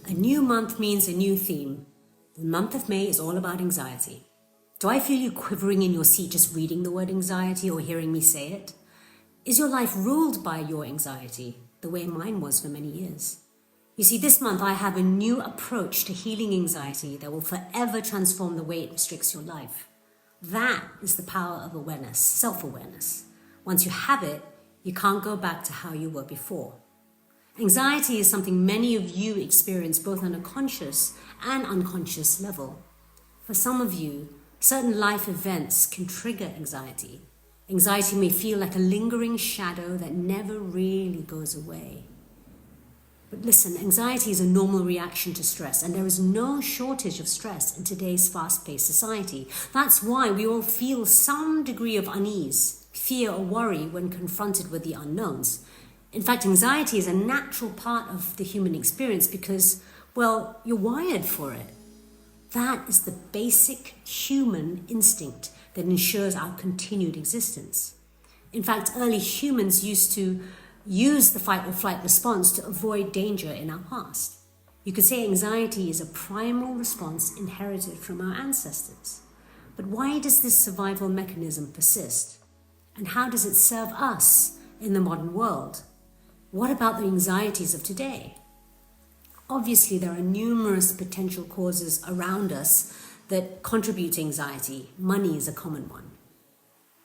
A new month means a new theme. The month of May is all about anxiety. Do I feel you quivering in your seat just reading the word anxiety or hearing me say it? Is your life ruled by your anxiety, the way mine was for many years? You see, this month I have a new approach to healing anxiety that will forever transform the way it restricts your life. That is the power of awareness, self-awareness. Once you have it, you can't go back to how you were before. Anxiety is something many of you experience both on a conscious and unconscious level. For some of you, certain life events can trigger anxiety. Anxiety may feel like a lingering shadow that never really goes away. But listen, anxiety is a normal reaction to stress, and there is no shortage of stress in today's fast-paced society. That's why we all feel some degree of unease, fear or worry when confronted with the unknowns. In fact, anxiety is a natural part of the human experience because, well, you're wired for it. That is the basic human instinct that ensures our continued existence. In fact, early humans used to use the fight or flight response to avoid danger in our past. You could say anxiety is a primal response inherited from our ancestors. But why does this survival mechanism persist? And how does it serve us in the modern world? What about the anxieties of today? Obviously, there are numerous potential causes around us that contribute to anxiety. Money is a common one.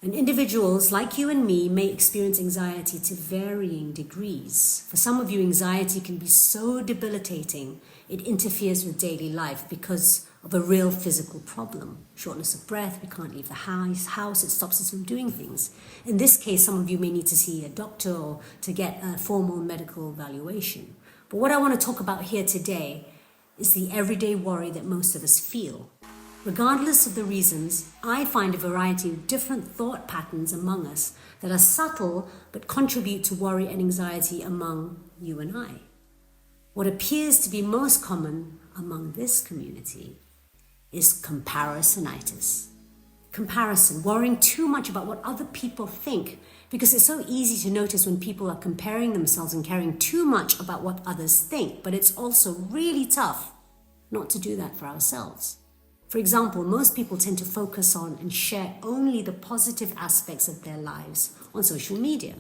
And individuals like you and me may experience anxiety to varying degrees. For some of you, anxiety can be so debilitating, it interferes with daily life because of a real physical problem. Shortness of breath, we can't leave the house, it stops us from doing things. In this case, some of you may need to see a doctor or to get a formal medical evaluation. But what I want to talk about here today is the everyday worry that most of us feel. Regardless of the reasons, I find a variety of different thought patterns among us that are subtle but contribute to worry and anxiety among you and I. What appears to be most common among this community is comparisonitis. Comparison, worrying too much about what other people think, because it's so easy to notice when people are comparing themselves and caring too much about what others think, but it's also really tough not to do that for ourselves. For example, most people tend to focus on and share only the positive aspects of their lives on social media,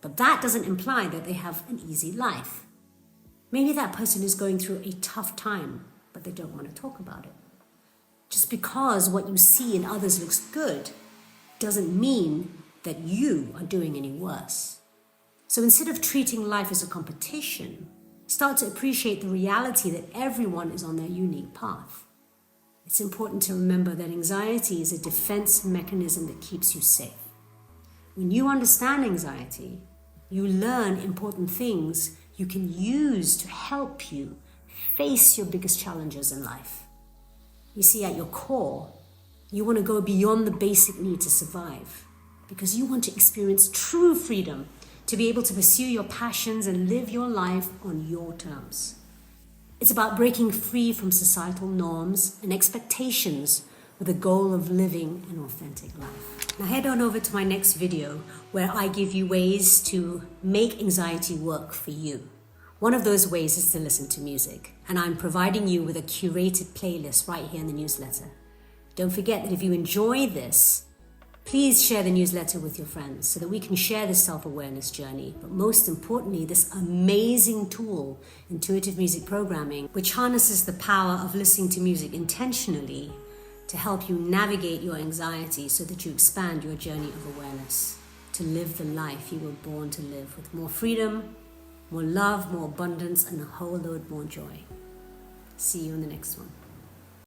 but that doesn't imply that they have an easy life. Maybe that person is going through a tough time, but they don't want to talk about it. Just because what you see in others looks good doesn't mean that you are doing any worse. So instead of treating life as a competition, start to appreciate the reality that everyone is on their unique path. It's important to remember that anxiety is a defense mechanism that keeps you safe. When you understand anxiety, you learn important things you can use to help you face your biggest challenges in life. You see, at your core, you want to go beyond the basic need to survive because you want to experience true freedom to be able to pursue your passions and live your life on your terms. It's about breaking free from societal norms and expectations with the goal of living an authentic life. Now head on over to my next video where I give you ways to make anxiety work for you. One of those ways is to listen to music, and I'm providing you with a curated playlist right here in the newsletter. Don't forget that if you enjoy this, please share the newsletter with your friends so that we can share this self-awareness journey. But most importantly, this amazing tool, intuitive music programming, which harnesses the power of listening to music intentionally to help you navigate your anxiety so that you expand your journey of awareness, to live the life you were born to live with more freedom, more love, more abundance, and a whole load more joy. See you in the next one.